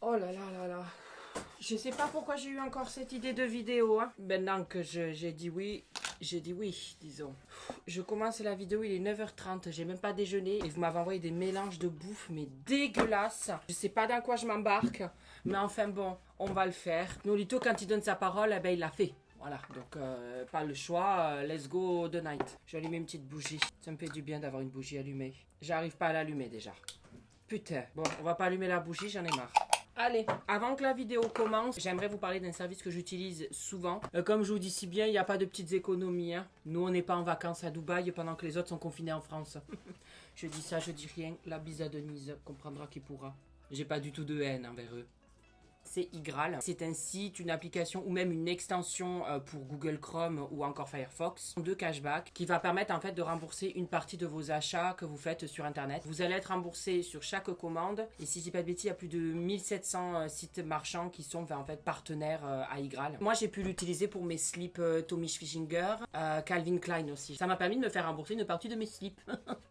Oh là là là là. Je sais pas pourquoi j'ai eu encore cette idée de vidéo. Hein. Maintenant que j'ai dit oui, disons. Je commence la vidéo, il est 9h30, j'ai même pas déjeuné. Et vous m'avez envoyé des mélanges de bouffe, mais dégueulasses. Je sais pas dans quoi je m'embarque. Mais enfin bon, on va le faire. Nolito, quand il donne sa parole, eh ben, il l'a fait. Voilà, donc pas le choix, let's go the night. Je vais allumer une petite bougie. Ça me fait du bien d'avoir une bougie allumée. J'arrive pas à l'allumer déjà. Putain, bon, on va pas allumer la bougie, j'en ai marre. Allez, avant que la vidéo commence, j'aimerais vous parler d'un service que j'utilise souvent. Comme je vous dis si bien, il n'y a pas de petites économies. Hein. Nous, on n'est pas en vacances à Dubaï pendant que les autres sont confinés en France. Je dis ça, je dis rien. La bise à Denise, comprendra qui pourra. J'ai pas du tout de haine envers eux. C'est Igral. C'est un site, une application ou même une extension pour Google Chrome ou encore Firefox de cashback qui va permettre en fait de rembourser une partie de vos achats que vous faites sur internet. Vous allez être remboursé sur chaque commande et si je dis pas de bêtises, il y a plus de 1700 sites marchands qui sont en fait partenaires à Igral. Moi j'ai pu l'utiliser pour mes slips Tommy Hilfiger, Calvin Klein aussi. Ça m'a permis de me faire rembourser une partie de mes slips.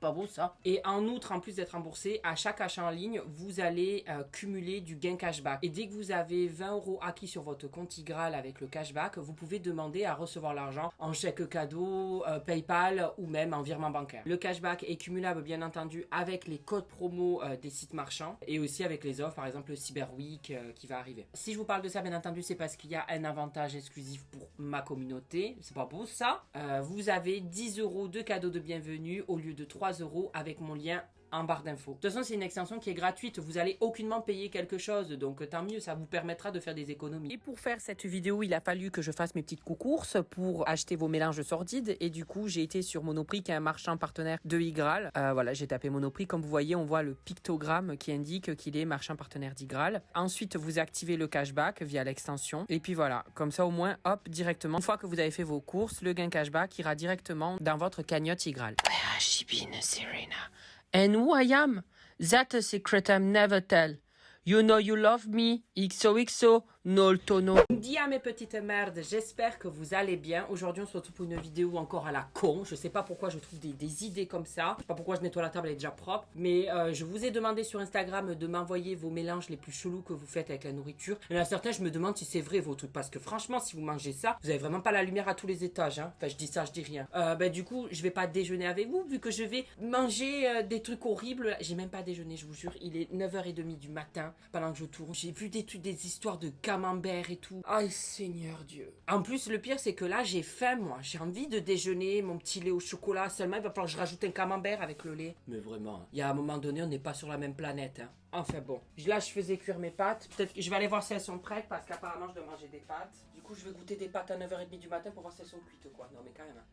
Pas beau ça. Et en outre, en plus d'être remboursé, à chaque achat en ligne, vous allez cumuler du gain cashback. Et dès que vous avez 20 € acquis sur votre compte Igral avec le cashback, vous pouvez demander à recevoir l'argent en chèque cadeau, PayPal ou même en virement bancaire. Le cashback est cumulable bien entendu avec les codes promo des sites marchands et aussi avec les offres, par exemple le Cyber Week qui va arriver. Si je vous parle de ça, bien entendu, c'est parce qu'il y a un avantage exclusif pour ma communauté. C'est pas beau ça. Vous avez 10 € de cadeau de bienvenue au lieu de 3 € avec mon lien en barre d'infos. De toute façon, c'est une extension qui est gratuite. Vous allez aucunement payer quelque chose. Donc, tant mieux, ça vous permettra de faire des économies. Et pour faire cette vidéo, il a fallu que je fasse mes petites courses pour acheter vos mélanges sordides. Et du coup, j'ai été sur Monoprix, qui est un marchand partenaire de Igral. Voilà, j'ai tapé Monoprix. Comme vous voyez, on voit le pictogramme qui indique qu'il est marchand partenaire d'Igral. Ensuite, vous activez le cashback via l'extension. Et puis voilà, comme ça au moins, hop, directement. Une fois que vous avez fait vos courses, le gain cashback ira directement dans votre cagnotte Igral. Where has she been, Serena? And who I am? That's a secret I'm never tell. You know you love me. XOXO, nolto no. Dis à mes petites merdes, j'espère que vous allez bien. Aujourd'hui, on se retrouve pour une vidéo encore à la con. Je sais pas pourquoi je trouve des idées comme ça. Je sais pas pourquoi je nettoie la table, elle est déjà propre. Mais je vous ai demandé sur Instagram de m'envoyer vos mélanges les plus chelous que vous faites avec la nourriture. Il y en a certains, je me demande si c'est vrai vos trucs. Parce que franchement, si vous mangez ça, vous avez vraiment pas la lumière à tous les étages. Hein. Enfin, je dis ça, je dis rien. Du coup, je vais pas déjeuner avec vous vu que je vais manger des trucs horribles. J'ai même pas déjeuné, je vous jure. Il est 9h30 du matin pendant que je tourne. J'ai vu des histoires de camembert et tout. Aïe, Seigneur Dieu. En plus, le pire, c'est que là, j'ai faim, moi. J'ai envie de déjeuner, mon petit lait au chocolat. Seulement, il va falloir que je rajoute un camembert avec le lait. Mais vraiment, il y a un moment donné, on n'est pas sur la même planète. Hein. Enfin bon. Là, je faisais cuire mes pâtes. Peut-être que je vais aller voir si elles sont prêtes parce qu'apparemment, je dois manger des pâtes. Du coup, je vais goûter des pâtes à 9h30 du matin pour voir si elles sont cuites, quoi. Non, mais quand même.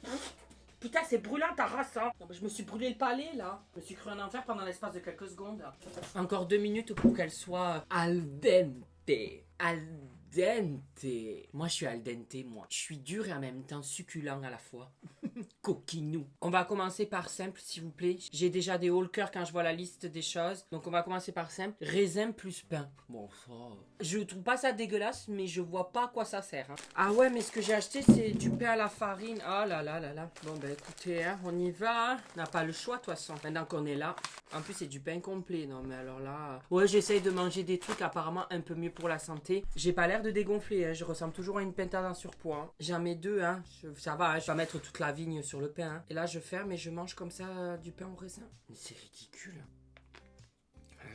Hein. Putain, c'est brûlant ta race, hein. Non, mais je me suis brûlé le palais, là. Je me suis cru en enfer pendant l'espace de quelques secondes. Encore 2 minutes pour qu'elle soit al dente. Al dente. Moi, je suis al dente, moi. Je suis dur et en même temps succulent à la fois. Coquinou. On va commencer par simple, s'il vous plaît. J'ai déjà des hauts le cœur quand je vois la liste des choses. Donc, on va commencer par simple. Raisin plus pain. Bon, ça... Je trouve pas ça dégueulasse, mais je vois pas à quoi ça sert. Hein. Ah ouais, mais ce que j'ai acheté, c'est du pain à la farine. Oh là là là là. Bon, ben écoutez, hein, on y va. On n'a pas le choix, de toute façon. Maintenant qu'on est là. En plus, c'est du pain complet. Non, mais alors là... Ouais, j'essaye de manger des trucs apparemment un peu mieux pour la santé. J'ai pas l'air de dégonfler. Hein. Je ressemble toujours à une pintade en surpoids. Hein. J'en mets 2, hein. Ça va, hein. Je vais pas mettre toute la vigne sur le pain. Hein. Et là, je ferme et je mange comme ça du pain au raisin. Mais c'est ridicule.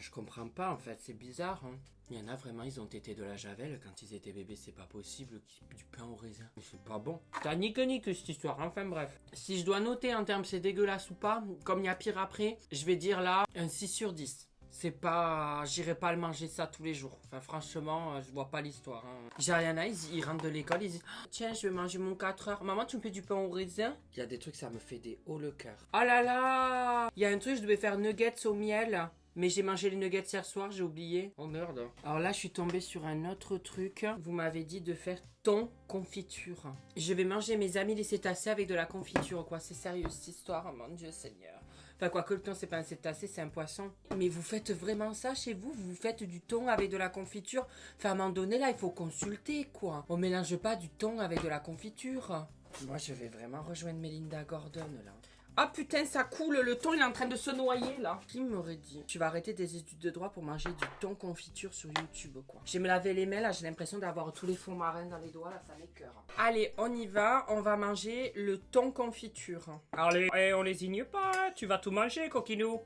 Je comprends pas, en fait. C'est bizarre, hein. Il y en a vraiment, ils ont tété de la javel quand ils étaient bébés, c'est pas possible, du pain au raisin. Mais c'est pas bon. T'as nique cette histoire, enfin bref. Si je dois noter en termes c'est dégueulasse ou pas, comme il y a pire après, je vais dire là un 6 sur 10. C'est pas... J'irai pas le manger ça tous les jours. Enfin franchement, je vois pas l'histoire. Hein. Jariana, ils rentrent de l'école, ils disent oh, tiens, je vais manger mon 4 heures. Maman, tu me fais du pain au raisin? Il y a des trucs, ça me fait des hauts le cœur. Oh là là. Il y a un truc, je devais faire nuggets au miel. Mais j'ai mangé les nuggets hier soir, j'ai oublié. Oh merde. Alors là, je suis tombée sur un autre truc. Vous m'avez dit de faire thon confiture. Je vais manger mes amis les cétacés avec de la confiture, quoi. C'est sérieux cette histoire, oh, mon Dieu Seigneur. Enfin, quoi que le thon, c'est pas un cétacé, c'est un poisson. Mais vous faites vraiment ça chez vous? Vous faites du thon avec de la confiture? Enfin, à un moment donné, là, il faut consulter, quoi. On mélange pas du thon avec de la confiture. Moi, je vais vraiment rejoindre Melinda Gordon, là. Ah putain, ça coule, le thon il est en train de se noyer là. Qui m'aurait dit? Tu vas arrêter tes études de droit pour manger du thon confiture sur YouTube quoi. Je vais me laver les mains là, j'ai l'impression d'avoir tous les fonds marins dans les doigts là, ça m'écoeure. Allez, on y va, on va manger le thon confiture. Allez, on lésigne pas, tu vas tout manger coquinou.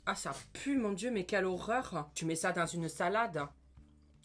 Ah ça pue mon dieu, mais quelle horreur. Tu mets ça dans une salade.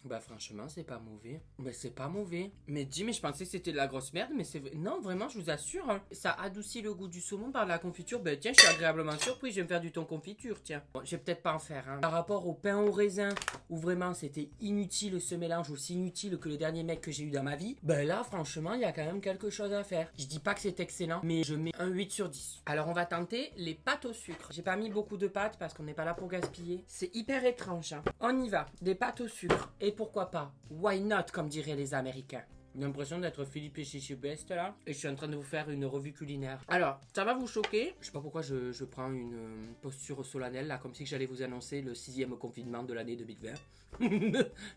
Bah franchement c'est pas mauvais. Mais c'est pas mauvais. Mais dis, mais je pensais que c'était de la grosse merde, mais c'est... Non vraiment je vous assure, hein. Ça adoucit le goût du saumon par la confiture. Bah tiens, je suis agréablement surpris, je vais me faire du thon confiture, tiens. Bon, je vais peut-être pas en faire, hein. Par rapport au pain au raisin, où vraiment c'était inutile ce mélange, aussi inutile que le dernier mec que j'ai eu dans ma vie. Bah là franchement il y a quand même quelque chose à faire. Je dis pas que c'est excellent, mais je mets un 8 sur 10. Alors on va tenter les pâtes au sucre. J'ai pas mis beaucoup de pâtes parce qu'on n'est pas là pour gaspiller. C'est hyper étrange, hein. On y va, des pâtes au sucre. Et pourquoi pas? Why not, comme diraient les Américains. J'ai l'impression d'être Philippe et Chichi Best là. Et je suis en train de vous faire une revue culinaire. Alors, ça va vous choquer. Je sais pas pourquoi je prends une posture solennelle là, comme si j'allais vous annoncer le 6e confinement de l'année 2020.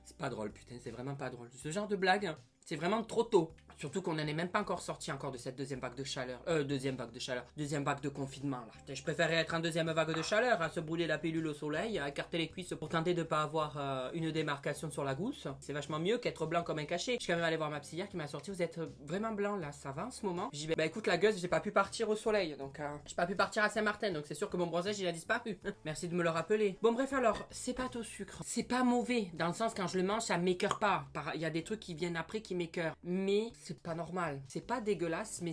C'est pas drôle, putain, c'est vraiment pas drôle. Ce genre de blague, c'est vraiment trop tôt. Surtout qu'on n'en est même pas encore sorti encore de cette deuxième vague de chaleur. Deuxième vague de confinement là. Putain, je préférais être en deuxième vague de chaleur, à se brûler la pilule au soleil, à écarter les cuisses pour tenter de pas avoir une démarcation sur la gousse. C'est vachement mieux qu'être blanc comme un cachet. Je suis quand même allé voir ma psy hier qui m'a sorti, vous êtes vraiment blanc là, ça va en ce moment? J'ai dit bah écoute la gueuse, j'ai pas pu partir au soleil, donc j'ai pas pu partir à Saint-Martin, donc c'est sûr que mon bronzage il a disparu. Merci de me le rappeler. Bon bref alors, ces pâtes au sucre, c'est pas mauvais, dans le sens quand je le mange ça m'écoeure pas. Il y a des trucs qui viennent après qui m'écoeurent, mais c'est pas normal. C'est pas dégueulasse, mais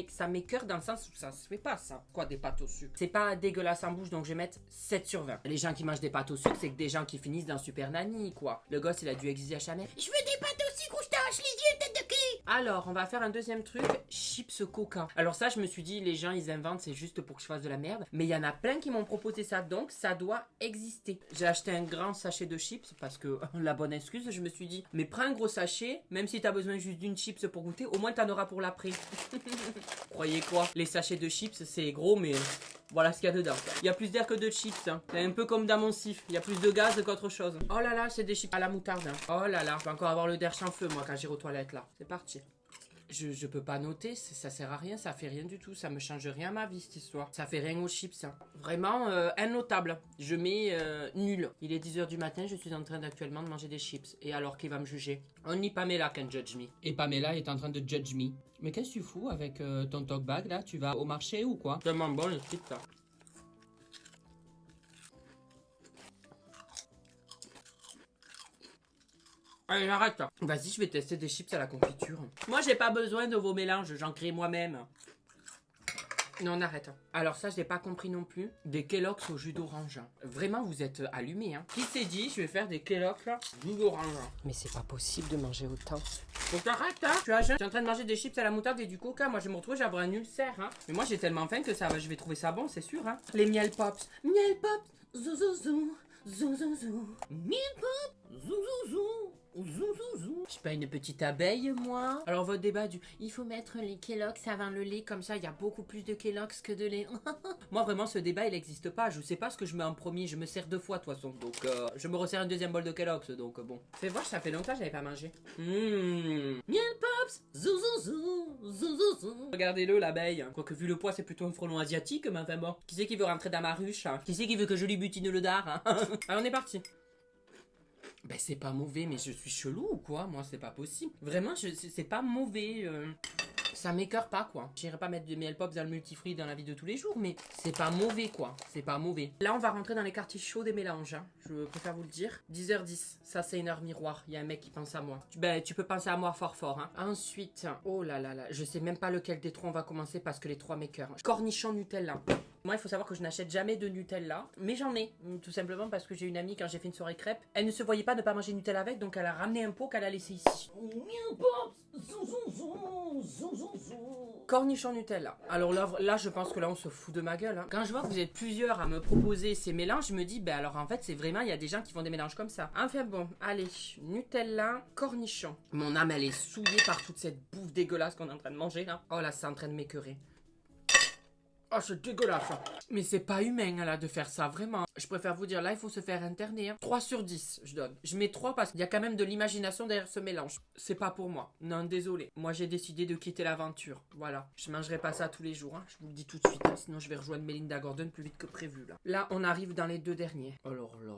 ça m'écoeure dans le sens où ça se fait pas ça. Quoi, des pâtes au sucre? C'est pas dégueulasse en bouche, donc je vais mettre 7 sur 20. Les gens qui mangent des pâtes au sucre, c'est que des gens qui finissent dans Super Nanny, quoi. Le gosse, il a dû exiger à Chanel. Je veux des pâtes au sucre ou je t'arrache les yeux, tête de cul! Alors, on va faire un deuxième truc, chips coca. Alors ça, je me suis dit, les gens, ils inventent, c'est juste pour que je fasse de la merde. Mais il y en a plein qui m'ont proposé ça, donc ça doit exister. J'ai acheté un grand sachet de chips, parce que, la bonne excuse, je me suis dit, mais prends un gros sachet, même si t'as besoin juste d'une chips pour goûter, au moins t'en auras pour l'après. Croyez quoi? Les sachets de chips, c'est gros, mais... Voilà ce qu'il y a dedans. Il y a plus d'air que de chips. Hein. C'est un peu comme dans mon sif. Il y a plus de gaz qu'autre chose. Oh là là, c'est des chips à la moutarde. Hein. Oh là là, je vais encore avoir le derche en feu, moi, quand j'irai aux toilettes, là. C'est parti. Je peux pas noter, ça sert à rien, ça fait rien du tout, ça me change rien à ma vie cette histoire. Ça fait rien aux chips, hein. Vraiment innotable. Je mets nul. Il est 10h du matin, je suis en train actuellement de manger des chips. Et alors qui va me juger? Only Pamela can judge me. Et Pamela est en train de judge me. Mais qu'est-ce que tu fous avec ton talk bag là? Tu vas au marché ou quoi? Tellement bon les chips là. Allez, j'arrête. Vas-y, je vais tester des chips à la confiture. Moi, j'ai pas besoin de vos mélanges, j'en crée moi-même. Non, on arrête. Alors ça, je n'ai pas compris non plus. Des Kellogg's au jus d'orange. Vraiment, vous êtes allumés, hein. Qui s'est dit, je vais faire des Kellogg's jus d'orange? Mais c'est pas possible de manger autant. Donc arrête, hein. Tu es en train de manger des chips à la moutarde et du coca. Moi, je vais me retrouver, j'aurai un ulcère, hein. Mais moi, j'ai tellement faim que je vais trouver ça bon, c'est sûr, hein. Les miel pops. Miel pops. Zou zou zou. Zou zou zou. Miel pops. Zou zou zou. Je suis pas une petite abeille, moi. Alors, votre débat du il faut mettre les Kellogg's avant le lait, comme ça, il y a beaucoup plus de Kellogg's que de lait. Moi, vraiment, ce débat, il n'existe pas. Je sais pas ce que je mets en premier. Je me sers 2 fois, de toute façon. Donc, je me resserre un deuxième bol de Kellogg's. Donc, bon. Fais voir, ça fait longtemps que j'avais pas mangé. Miel Pops. Zou, zou, zou. Zou, zou, zou. Regardez-le, l'abeille. Quoique, vu le poids, c'est plutôt un frelon asiatique, mais enfin bon. Qui c'est qui veut rentrer dans ma ruche? Qui c'est qui veut que je lui butine le dard? Alors, on est parti. Ben c'est pas mauvais, mais je suis chelou ou quoi? Moi c'est pas possible. Vraiment, c'est pas mauvais. Ça m'écoeure pas quoi. J'irai pas mettre de miel pops dans le multifruit dans la vie de tous les jours, mais c'est pas mauvais quoi. C'est pas mauvais. Là on va rentrer dans les quartiers chauds des mélanges. Hein. Je préfère vous le dire. 10h10, ça c'est une heure miroir. Il y a un mec qui pense à moi. Ben tu peux penser à moi fort fort. Hein. Ensuite, oh là là là, je sais même pas lequel des 3 on va commencer parce que les 3 m'écoeurent. Cornichon Nutella. Moi, il faut savoir que je n'achète jamais de Nutella, mais j'en ai, tout simplement parce que j'ai une amie, quand j'ai fait une soirée crêpe, elle ne se voyait pas ne pas manger Nutella avec, donc elle a ramené un pot qu'elle a laissé ici. Cornichon Nutella. Alors là, je pense que là, on se fout de ma gueule. Hein. Quand je vois que vous êtes plusieurs à me proposer ces mélanges, je me dis, ben alors en fait, c'est vraiment, il y a des gens qui font des mélanges comme ça. Enfin bon, allez, Nutella, cornichon. Mon âme, elle est souillée par toute cette bouffe dégueulasse qu'on est en train de manger, là. Oh là, c'est en train de m'écœurer. Oh, c'est dégueulasse. Mais c'est pas humain, là, de faire ça, vraiment. Je préfère vous dire, là, il faut se faire interner. Hein. 3 sur 10, je donne. Je mets 3 parce qu'il y a quand même de l'imagination derrière ce mélange. C'est pas pour moi. Non, désolé. Moi, j'ai décidé de quitter l'aventure. Voilà. Je mangerai pas ça tous les jours. Hein. Je vous le dis tout de suite. Hein. Sinon, je vais rejoindre Melinda Gordon plus vite que prévu, là. Là, on arrive dans les 2 derniers. Alors là...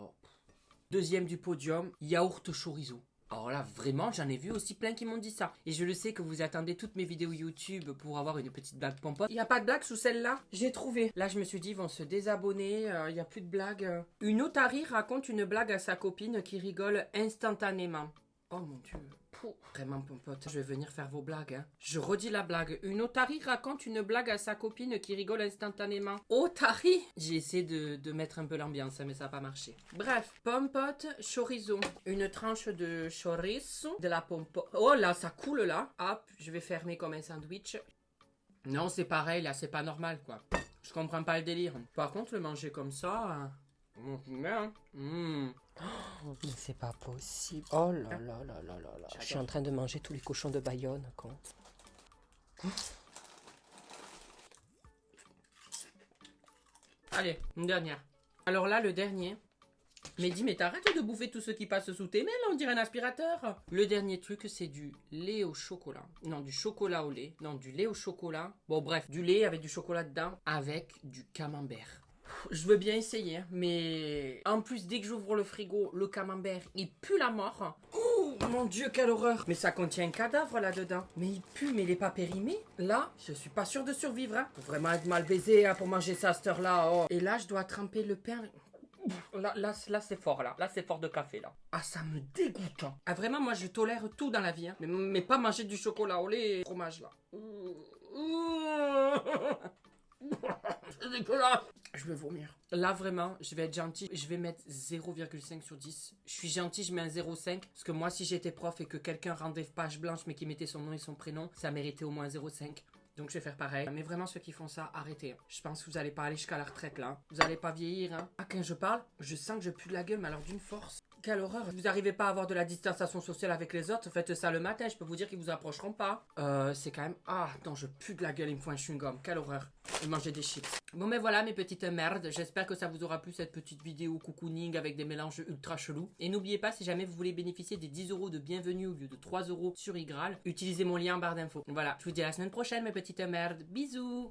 Deuxième du podium, yaourt chorizo. Alors là, vraiment, j'en ai vu aussi plein qui m'ont dit ça. Et je le sais que vous attendez toutes mes vidéos YouTube pour avoir une petite blague pompote. Il n'y a pas de blague sous celle-là? J'ai trouvé. Là, je me suis dit, ils vont se désabonner. Il n'y a plus de blagues. Une otarie raconte une blague à sa copine qui rigole instantanément. Oh mon Dieu. Pouh. Vraiment, pompote, je vais venir faire vos blagues. Hein. Je redis la blague. Une otarie raconte une blague à sa copine qui rigole instantanément. Otarie? J'ai essayé de mettre un peu l'ambiance, mais ça n'a pas marché. Bref, pompote, chorizo. Une tranche de chorizo, de la pompote. Oh là, ça coule là. Hop, je vais fermer comme un sandwich. Non, c'est pareil, là, c'est pas normal, quoi. Je comprends pas le délire. Par contre, le manger comme ça... Bien. Mais c'est pas possible. Oh là là là là là là. Je suis en train de manger tous les cochons de Bayonne, con. Allez, une dernière. Alors là, le dernier. Mais dis, mais t'arrêtes de bouffer tout ce qui passe sous tes mains, là, on dirait un aspirateur. Le dernier truc, c'est du lait au chocolat. Non, du chocolat au lait. Non, du lait au chocolat. Bon, bref, du lait avec du chocolat dedans, avec du camembert. Je veux bien essayer, hein, mais en plus, dès que j'ouvre le frigo, le camembert, il pue la mort. Oh mon Dieu, quelle horreur. Mais ça contient un cadavre là-dedans. Mais il pue, mais il est pas périmé. Là, je suis pas sûre de survivre. Hein. Faut vraiment être mal baisé hein, pour manger ça à cette heure-là. Oh. Et là, je dois tremper le pain. Là c'est fort, là. Là, c'est fort de café, là. Ah, ça me dégoûte. Hein. Ah, vraiment, moi, je tolère tout dans la vie. Hein. Mais pas manger du chocolat au lait et fromage, là. C'est dégueulasse. Je vais vomir. Là, vraiment, je vais être gentil. Je vais mettre 0,5 sur 10. Je suis gentil, je mets un 0,5. Parce que moi, si j'étais prof et que quelqu'un rendait page blanche, mais qui mettait son nom et son prénom, ça méritait au moins 0,5. Donc, je vais faire pareil. Mais vraiment, ceux qui font ça, arrêtez. Je pense que vous n'allez pas aller jusqu'à la retraite, là. Vous n'allez pas vieillir, hein. Ah, quand je parle, je sens que je pue de la gueule, mais alors d'une force. Quelle horreur. Vous n'arrivez pas à avoir de la distanciation sociale avec les autres, faites ça le matin, je peux vous dire qu'ils vous approcheront pas. C'est quand même... Ah, non, je pue de la gueule, il me faut un chewing-gum. Quelle horreur. Et manger des chips. Bon, mais voilà, mes petites merdes. J'espère que ça vous aura plu, cette petite vidéo cocooning avec des mélanges ultra chelous. Et n'oubliez pas, si jamais vous voulez bénéficier des 10 € de bienvenue au lieu de 3 € sur iGraal, utilisez mon lien en barre d'infos. Voilà, je vous dis à la semaine prochaine, mes petites merdes. Bisous.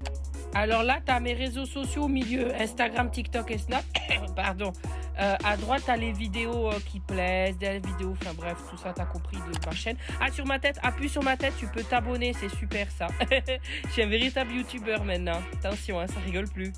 Alors là, t'as mes réseaux sociaux au milieu, Instagram, TikTok et Snap. Pardon. À droite, t'as les vidéos qui plaisent, des vidéos, enfin bref, tout ça, t'as compris de ma chaîne. Ah, sur ma tête, appuie sur ma tête, tu peux t'abonner, c'est super ça. Je suis un véritable youtubeur maintenant. Attention, hein, ça rigole plus.